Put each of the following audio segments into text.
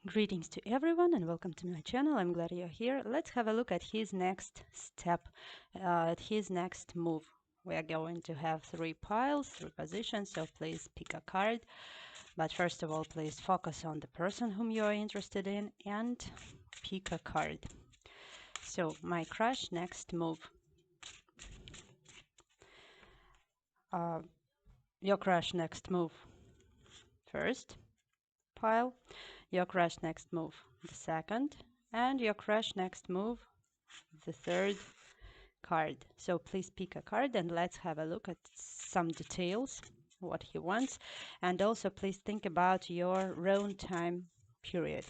Greetings to everyone and welcome to my channel. I'm glad you're here. Let's have a look at his next step, at his next move. We are going to have three piles, three positions, so please pick a card. But first of all, please focus on the person whom you are interested in and pick a card. So, my crush next move. Uh, your crush next move. First pile, your crush next move. The second, and your crush next move. The third card. So please pick a card and let's have a look at some details, what he wants. And also please think about your own time period.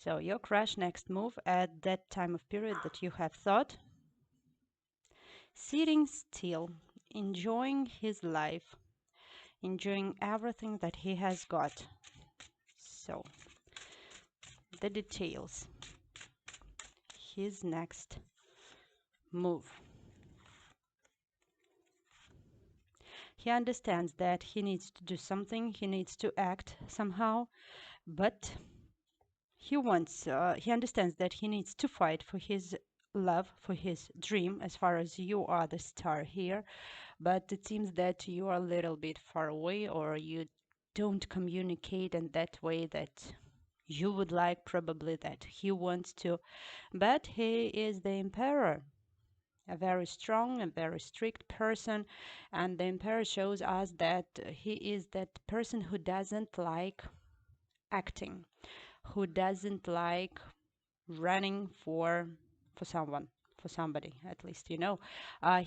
So your crush next move at that time of period that you have thought. Sitting still, enjoying his life, enjoying everything that he has got. So the details. His next move. He understands that he needs to do something, he needs to act somehow, but he understands that he needs to fight for his love, for his dream, as far as you are the star here. But it seems that you are a little bit far away, or you don't communicate in that way that you would like, probably that he wants to. But he is the emperor, a very strong and very strict person, and the emperor shows us that he is that person who doesn't like acting, who doesn't like running for someone, for somebody, at least, he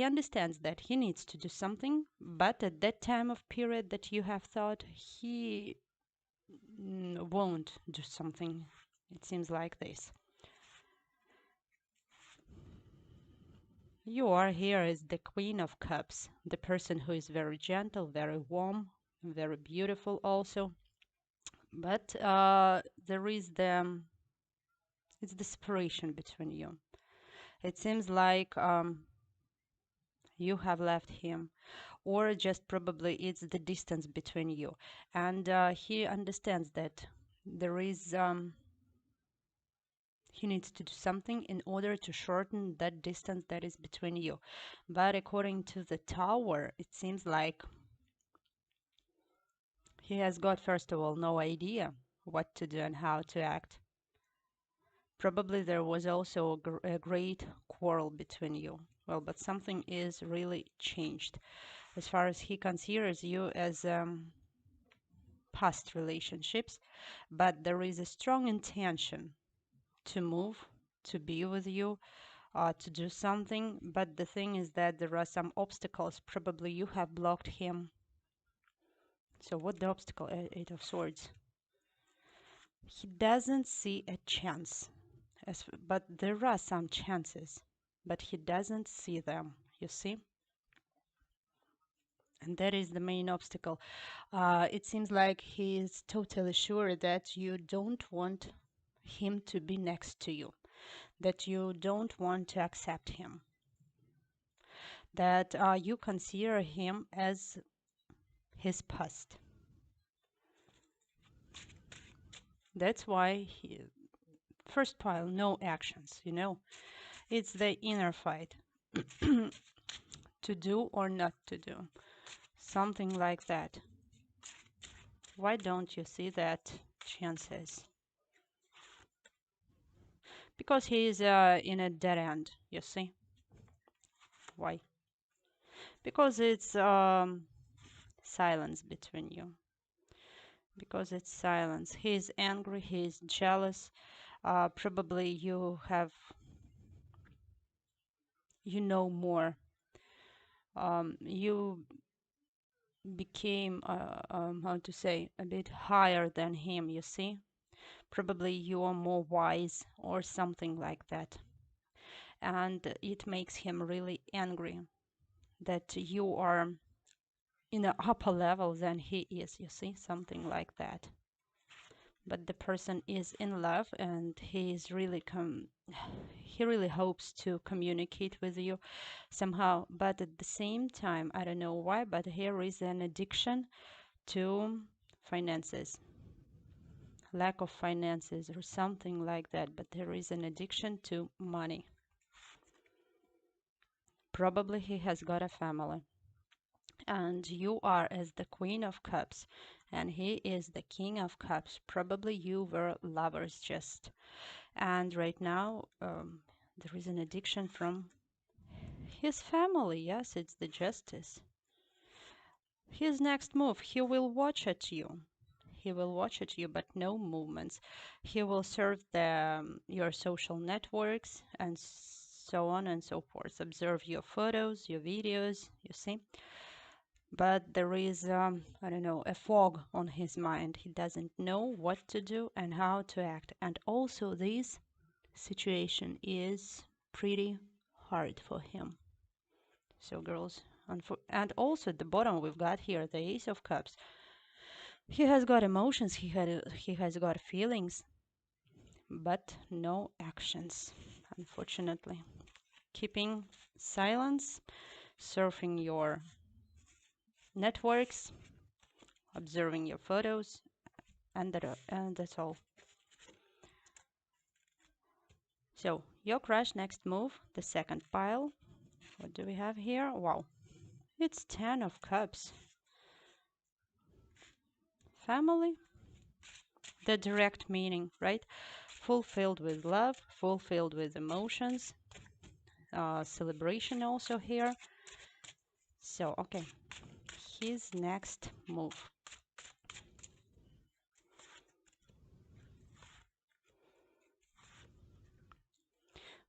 understands that he needs to do something, but at that time of period that you have thought, he won't do something. It seems like this. You are here as the Queen of Cups, the person who is very gentle, very warm, very beautiful also. But there is it's the separation between you. It seems like you have left him, or just probably it's the distance between you. And he understands that there is, he needs to do something in order to shorten that distance that is between you. But according to the Tower, it seems like he has got, first of all, no idea what to do and how to act. Probably there was also a great quarrel between you. Well, but something is really changed. As far as he considers you as past relationships, but there is a strong intention to move, to be with you, to do something. But the thing is that there are some obstacles. Probably you have blocked him. So what the obstacle? Eight of Swords. He doesn't see a chance, but there are some chances, but he doesn't see them, you see? And that is the main obstacle. It seems like he is totally sure that you don't want him to be next to you, that you don't want to accept him, that you consider him as his past. That's why first pile, no actions, It's the inner fight. To do or not to do. Something like that. Why don't you see that chances? Because he is in a dead end, you see? Why? Because it's silence between you. Because it's silence. He is angry, he is jealous. Probably you know more. You became, how to say, a bit higher than him, you see? Probably you are more wise or something like that. And it makes him really angry that you are in an upper level than he is, you see, something like that. But the person is in love and he really hopes to communicate with you somehow. But at the same time, I don't know why, but here is an addiction to finances, lack of finances or something like that, but there is an addiction to money. Probably he has got a family, and you are as the Queen of Cups, and he is the King of Cups. Probably you were lovers just, and right now there is an addiction from his family. Yes, it's the Justice. His next move, he will watch at you. He will watch at you, but no movements. He will serve your social networks and so on and so forth. Observe your photos, your videos, you see. But there is, I don't know, a fog on his mind. He doesn't know what to do and how to act. And also, this situation is pretty hard for him. So, girls, and also at the bottom we've got here the Ace of Cups. He has got emotions, he has got feelings, but no actions, unfortunately. Keeping silence, surfing your networks, observing your photos, and that's all. So, your crush next move, the second pile. What do we have here? Wow, it's 10 of Cups. Family, the direct meaning, right? Fulfilled with love, fulfilled with emotions, celebration also here. So, okay, his next move.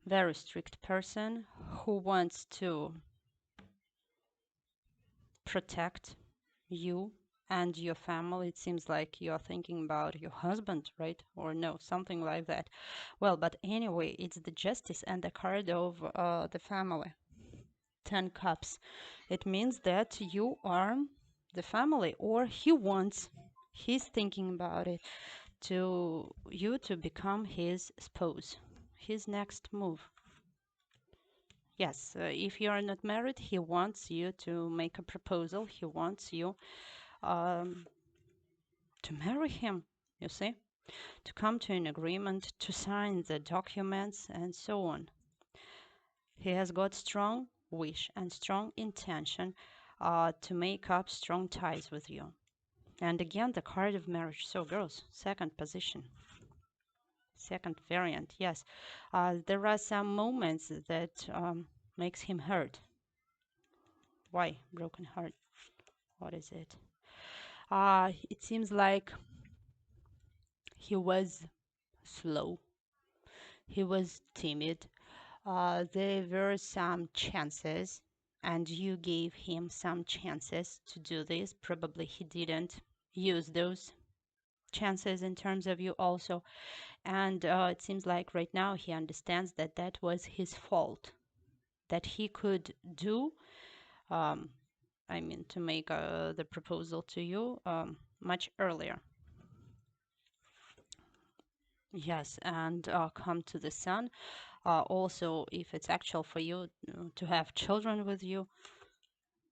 Very strict person who wants to protect you and your family. It seems like you're thinking about your husband, right? Or no, something like that. Well, but anyway, it's the Justice and the card of the family. 10 cups. It means that you are the family, or he's thinking about it, to you to become his spouse. His next move. Yes, if you are not married, he wants you to make a proposal. He wants you um, to marry him, you see, to come to an agreement, to sign the documents, and so on. He has got strong wish and strong intention to make up strong ties with you. And again, the card of marriage. So, girls, second position. Second variant, yes. There are some moments that makes him hurt. Why broken heart? What is it? It seems like he was slow. He was timid. There were some chances, and you gave him some chances to do this. Probably he didn't use those chances in terms of you also. And it seems like right now he understands that that was his fault, that he could do, um, I mean, to make the proposal to you much earlier. Yes, and come to the sun. Also, if it's actual for you to have children with you,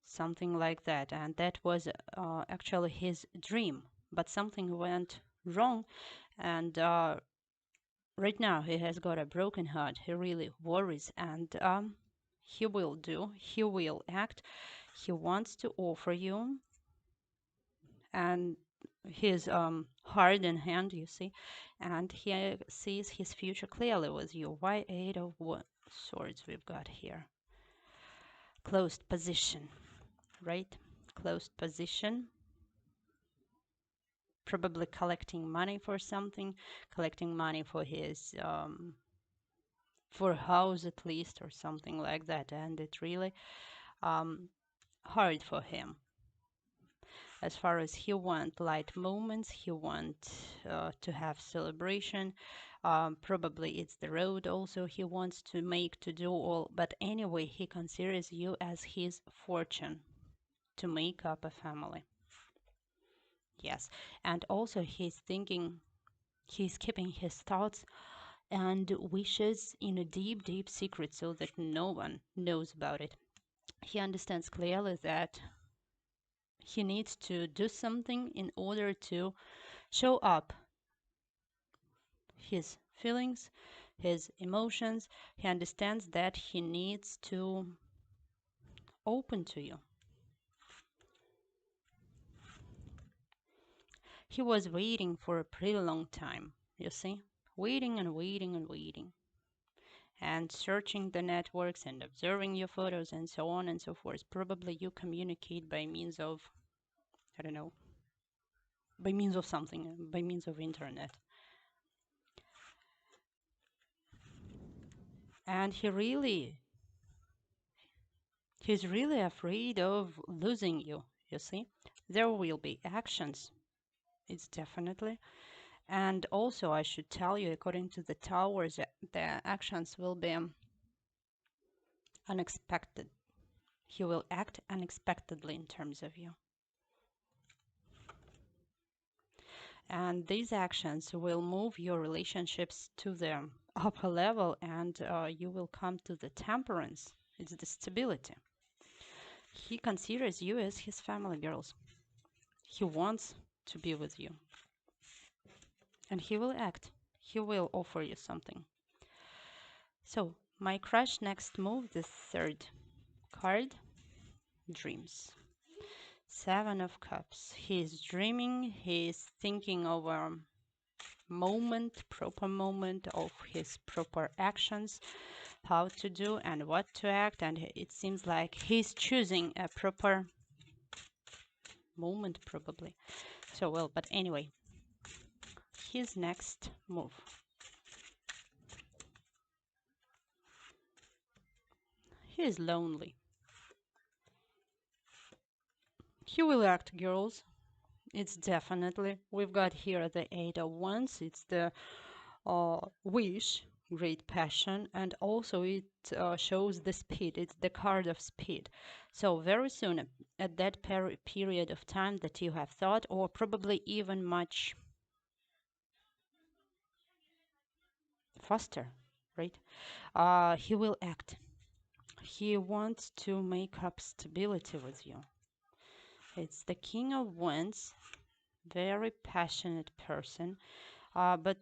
something like that. And that was actually his dream, but something went wrong. And right now he has got a broken heart. He really worries, and he will act. He wants to offer you, and his heart in hand, you see, and he sees his future clearly with you. Why 8 of Swords we've got here? Closed position, right? Closed position. Probably collecting money for something, collecting money for his for a house at least, or something like that, and it really hard for him. As far as he want light moments, he want to have celebration. Probably it's the road also he wants to make to do all. But anyway, he considers you as his fortune to make up a family. Yes, and also he's thinking, he's keeping his thoughts and wishes in a deep, deep secret so that no one knows about it. He understands clearly that he needs to do something in order to show up his feelings, his emotions. He understands that he needs to open to you. He was waiting for a pretty long time, you see? Waiting and waiting and waiting. And searching the networks and observing your photos and so on and so forth. Probably you communicate by means of, I don't know, by means of something, by means of internet. And he's really afraid of losing you, you see? There will be actions, it's definitely. And also, I should tell you, according to the towers, the actions will be unexpected. He will act unexpectedly in terms of you. And these actions will move your relationships to the upper level, and you will come to the temperance. It's the stability. He considers you as his family, girls. He wants to be with you. And he will act. He will offer you something. So, my crush next move, the third card, dreams. Seven of Cups. He's dreaming, he's thinking of a proper moment of his proper actions, how to do and what to act, and it seems like he's choosing a proper moment probably. So, well, but anyway, his next move. He is lonely. He will act, girls. It's definitely. We've got here the Eight of Wands. It's the wish, great passion, and also it shows the speed. It's the card of speed. So very soon, at that period of time that you have thought, or probably even much faster, right? He will act. He wants to make up stability with you. It's the King of Wands, very passionate person, but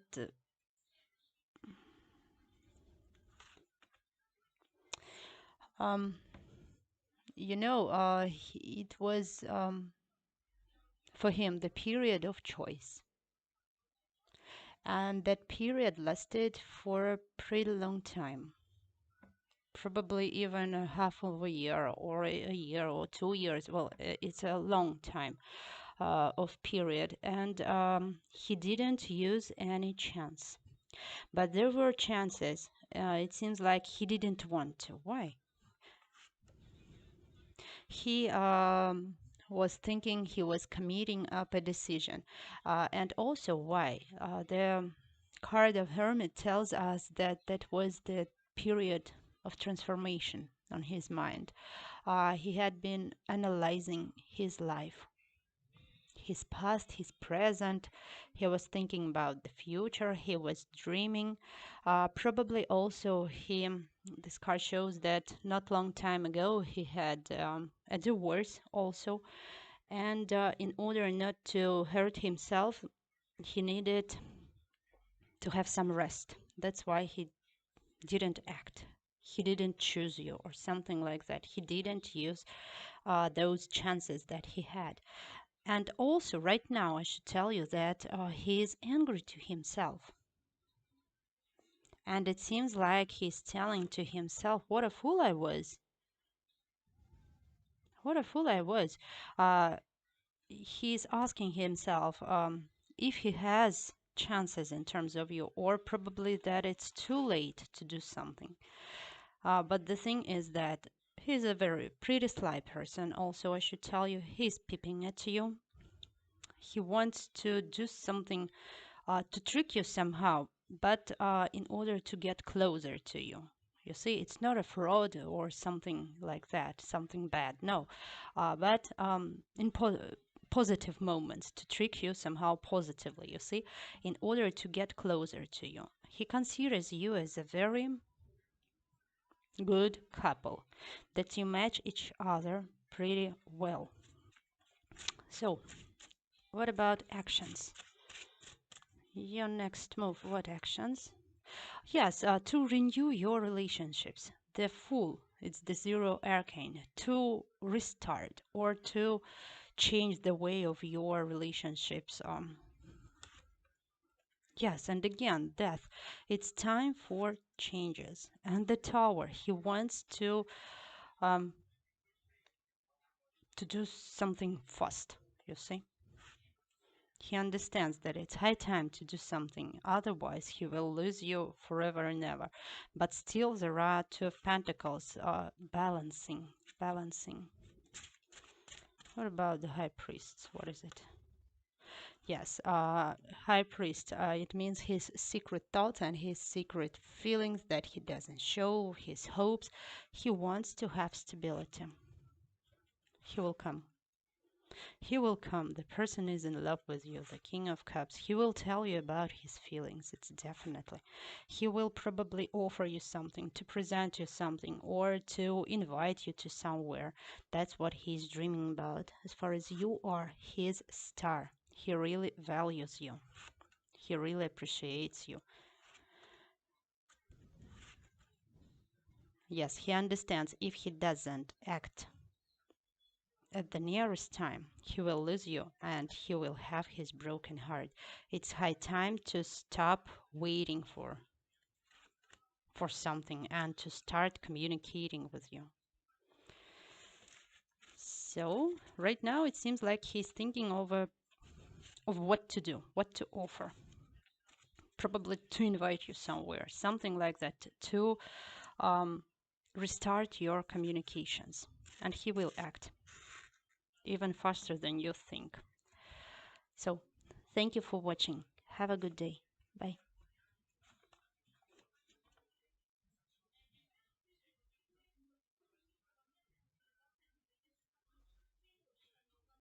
um, it was for him the period of choice. And that period lasted for a pretty long time, probably even a half of a year or a year or 2 years. Well, it's a long time of period. And he didn't use any chance. But there were chances. It seems like he didn't want to. Why? He was thinking he was committing up a decision. And also, why? The card of Hermit tells us that that was the period of transformation on his mind. He had been analyzing his life, his past, his present. He was thinking about the future. He was dreaming. Probably also this card shows that not long time ago he had a divorce also. And in order not to hurt himself, he needed to have some rest. That's why he didn't act. He didn't choose you or something like that. He didn't use those chances that he had. And also, right now, I should tell you that he is angry to himself. And it seems like he's telling to himself, what a fool I was. What a fool I was. He's asking himself if he has chances in terms of you, or probably that it's too late to do something. But the thing is that he's a very pretty sly person. Also, I should tell you, he's peeping at you. He wants to do something to trick you somehow, but in order to get closer to you. You see, it's not a fraud or something like that, something bad. No, but in positive moments to trick you somehow positively. You see, in order to get closer to you, he considers you as a very good couple, that you match each other pretty well. So, what about actions? Your next move, what actions? Yes, to renew your relationships. The Fool, it's the zero arcane. To restart or to change the way of your relationships. Yes, and again, Death. It's time for changes. And the Tower, he wants um, to do something fast, you see. He understands that it's high time to do something, otherwise he will lose you forever and ever. But still there are Two of Pentacles balancing. What about the High Priest? What is it? Yes, High Priest, it means his secret thoughts and his secret feelings that he doesn't show, his hopes. He wants to have stability. He will come. He will come. The person is in love with you, the King of Cups. He will tell you about his feelings. It's definitely. He will probably offer you something, to present you something, or to invite you to somewhere. That's what he's dreaming about. As far as you are his star, he really values you. He really appreciates you. Yes, he understands if he doesn't act at the nearest time, he will lose you and he will have his broken heart. It's high time to stop waiting for something and to start communicating with you. So right now it seems like he's thinking of what to do, what to offer. Probably to invite you somewhere, something like that, to um, restart your communications. And he will act even faster than you think. So thank you for watching. Have a good day. Bye.